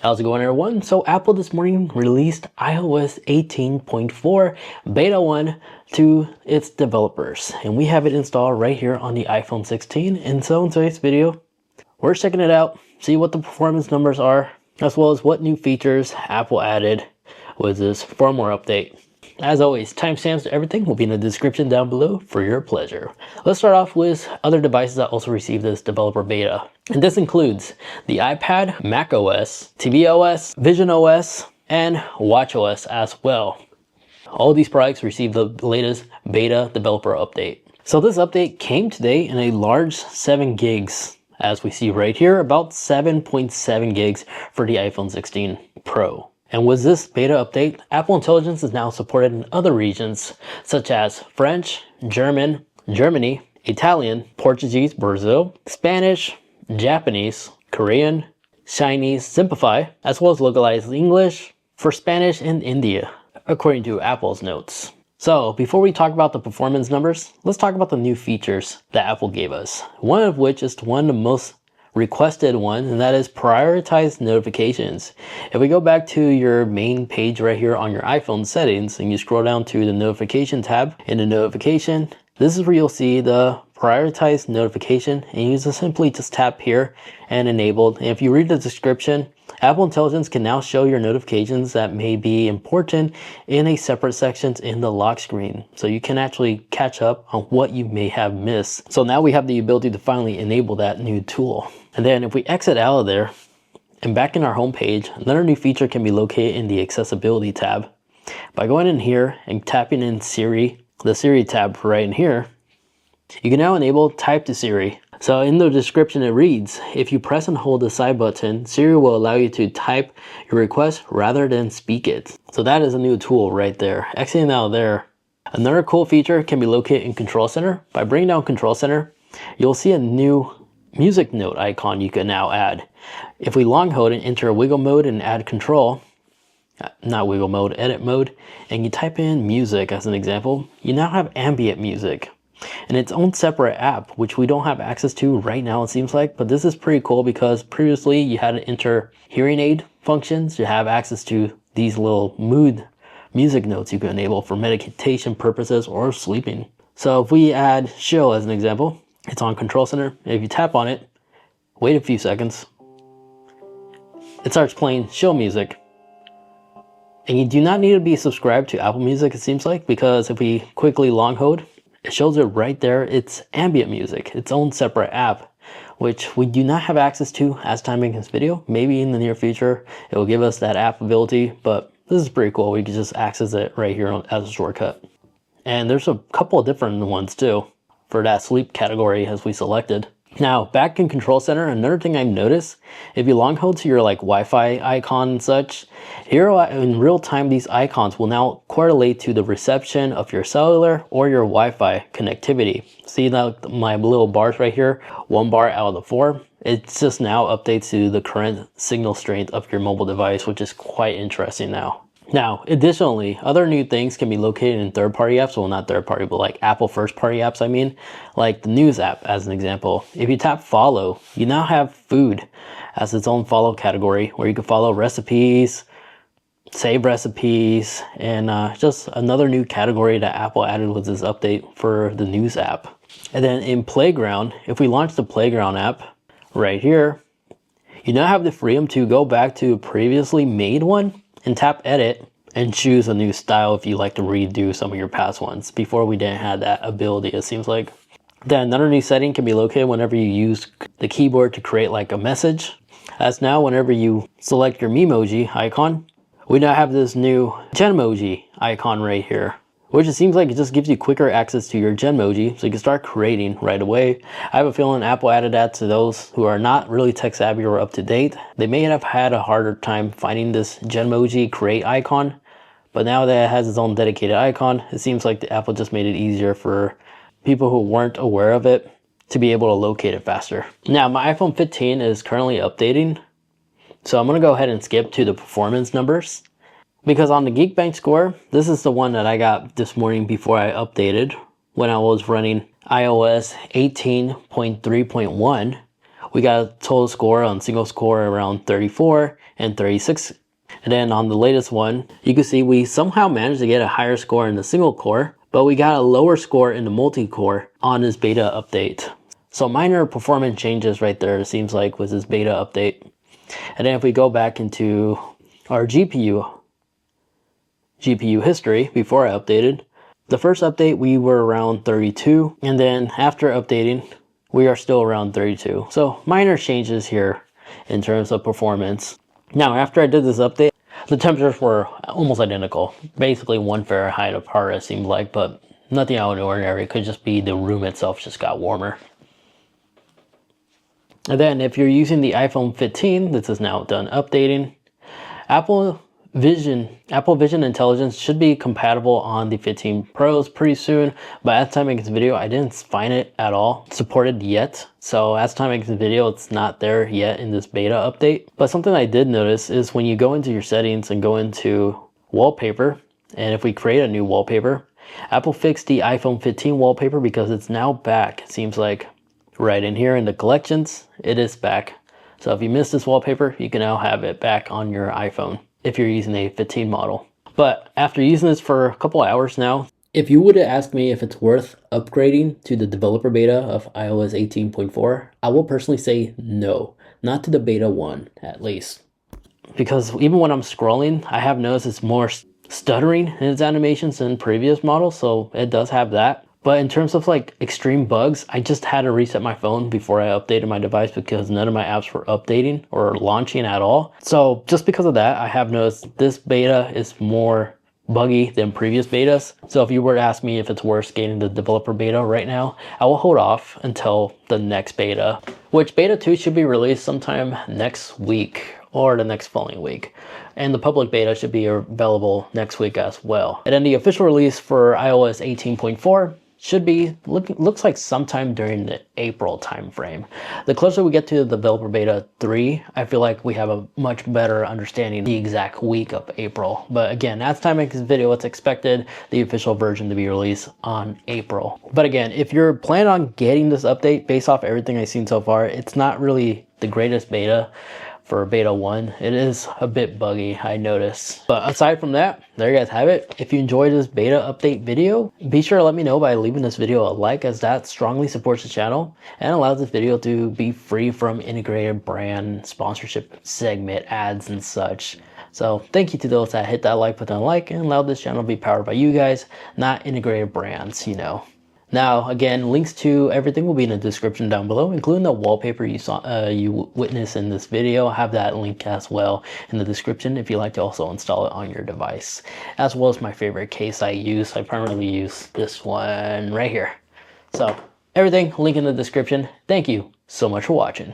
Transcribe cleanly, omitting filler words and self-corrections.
How's it going, everyone? So Apple this morning released iOS 18.4 Beta 1 to its developers, and we have it installed right here on the iPhone 16. And so in today's video, we're checking it out, see what the performance numbers are, as well as what new features Apple added with this firmware update. As always, timestamps to everything will be in the description down below for your pleasure. Let's start off with other devices that also received this developer beta. And this includes the iPad, macOS, tvOS, visionOS, and watchOS as well. All these products received the latest beta developer update. So this update came today in a large 7 gigs. As we see right here, about 7.7 gigs for the iPhone 16 Pro. And with this beta update, Apple Intelligence is now supported in other regions such as French, German, Germany, Italian, Portuguese, Brazil, Spanish, Japanese, Korean, Chinese, Simplify, as well as localized English for Spanish and India, according to Apple's notes. So before we talk about the performance numbers, let's talk about the new features that Apple gave us. One of which is one of the most requested one, and that is prioritize notifications. If we go back to your main page right here on your iPhone settings and you scroll down to the notification tab, in the notification, this is where you'll see the prioritize notification, and you just simply tap here and enable. And if you read the description, Apple Intelligence can now show your notifications that may be important in a separate section in the lock screen. So you can actually catch up on what you may have missed. So now we have the ability to finally enable that new tool. And then if we exit out of there and back in our home page, another new feature can be located in the accessibility tab. By going in here and tapping in Siri, the Siri tab right in here, you can now enable type to Siri. So in the description it reads, if you press and hold the side button, Siri will allow you to type your request rather than speak it. So that is a new tool right there. Exiting out of there, another cool feature can be located in Control Center. By bringing down Control Center, you'll see a new music note icon you can now add. If we long hold and enter wiggle mode and add control, not wiggle mode, edit mode, and you type in music as an example, you now have ambient music and its own separate app, which we don't have access to right now, it seems like. But this is pretty cool because previously you had to enter hearing aid functions to have access to these little mood music notes you can enable for meditation purposes or sleeping. So if we add show as an example, it's on Control Center. If you tap on it, wait a few seconds, it starts playing show music. And you do not need to be subscribed to Apple Music, it seems like, because if we quickly long hold, it shows it right there. It's ambient music, its own separate app, which we do not have access to as time making this video. Maybe in the near future, it will give us that app ability, but this is pretty cool. We can just access it right here as a shortcut. And there's a couple of different ones too for that sleep category as we selected. Now back in Control Center, another thing I've noticed, if you long hold to your Wi-Fi icon and such, here in real time these icons will now correlate to the reception of your cellular or your Wi-Fi connectivity. See now my little bars right here, 1 bar out of the 4, it just now updates to the current signal strength of your mobile device, which is quite interesting now. Now, additionally, other new things can be located in third-party apps. Well, not third-party, but like Apple first-party apps, I mean. Like the News app, as an example. If you tap follow, you now have food as its own follow category, where you can follow recipes, save recipes, and just another new category that Apple added with this update for the News app. And then in Playground, if we launch the Playground app right here, you now have the freedom to go back to a previously made one and tap edit and choose a new style if you like to redo some of your past ones. Before we didn't have that ability, it seems like. Then another new setting can be located whenever you use the keyboard to create like a message. As now whenever you select your Memoji icon, we now have this new Genmoji icon right here, which it seems like it just gives you quicker access to your Genmoji, so you can start creating right away. I have a feeling Apple added that to those who are not really tech savvy or up to date. They may have had a harder time finding this Genmoji create icon, but now that it has its own dedicated icon, it seems like the Apple just made it easier for people who weren't aware of it to be able to locate it faster. Now my iPhone 15 is currently updating, so I'm gonna go ahead and skip to the performance numbers. Because on the Geekbench score, this is the one that I got this morning before I updated when I was running iOS 18.3.1 We got a total score on single score around 34 and 36. And then on the latest one, you can see we somehow managed to get a higher score in the single core, but we got a lower score in the multi-core on this beta update. So minor performance changes right there, it seems like, with this beta update. And then if we go back into our GPU history before I updated, the first update we were around 32, and then after updating, we are still around 32. So minor changes here in terms of performance. Now, after I did this update, the temperatures were almost identical. Basically 1 Fahrenheit apart, it seemed like, but nothing out of the ordinary. It could just be the room itself just got warmer. And then if you're using the iPhone 15, this is now done updating. Apple Vision Intelligence should be compatible on the 15 Pros pretty soon, but at the time I make this video, I didn't find it at all supported yet. So at the time I make this video, it's not there yet in this beta update. But something I did notice is when you go into your settings and go into wallpaper, and if we create a new wallpaper, Apple fixed the iPhone 15 wallpaper because it's now back. It seems like right in here in the collections, it is back. So if you missed this wallpaper, you can now have it back on your iPhone if you're using a 15 model. But after using this for a couple hours now, if you would have asked me if it's worth upgrading to the developer beta of iOS 18.4, I will personally say no, not to the beta 1 at least. Because even when I'm scrolling, I have noticed it's more stuttering in its animations than previous models, so it does have that. But in terms of like extreme bugs, I just had to reset my phone before I updated my device because none of my apps were updating or launching at all. So just because of that, I have noticed this beta is more buggy than previous betas. So if you were to ask me if it's worth getting the developer beta right now, I will hold off until the next beta, which beta 2 should be released sometime next week or the next following week. And the public beta should be available next week as well. And then the official release for iOS 18.4 should be, looks like sometime during the April timeframe. The closer we get to the developer beta 3, I feel like we have a much better understanding the exact week of April. But again, at the time I make this video, it's expected the official version to be released on April. But again, if you're planning on getting this update based off everything I've seen so far, it's not really the greatest beta. For beta 1, it is a bit buggy, I noticed. But aside from that, there you guys have it. If you enjoyed this beta update video, be sure to let me know by leaving this video a like, as that strongly supports the channel and allows this video to be free from integrated brand sponsorship segment ads and such. So thank you to those that hit that like button and allowed this channel to be powered by you guys, not integrated brands, you know. Now, again, links to everything will be in the description down below, including the wallpaper you witnessed in this video. I have that link as well in the description if you'd like to also install it on your device, as well as my favorite case I use. I primarily use this one right here. So everything, link in the description. Thank you so much for watching.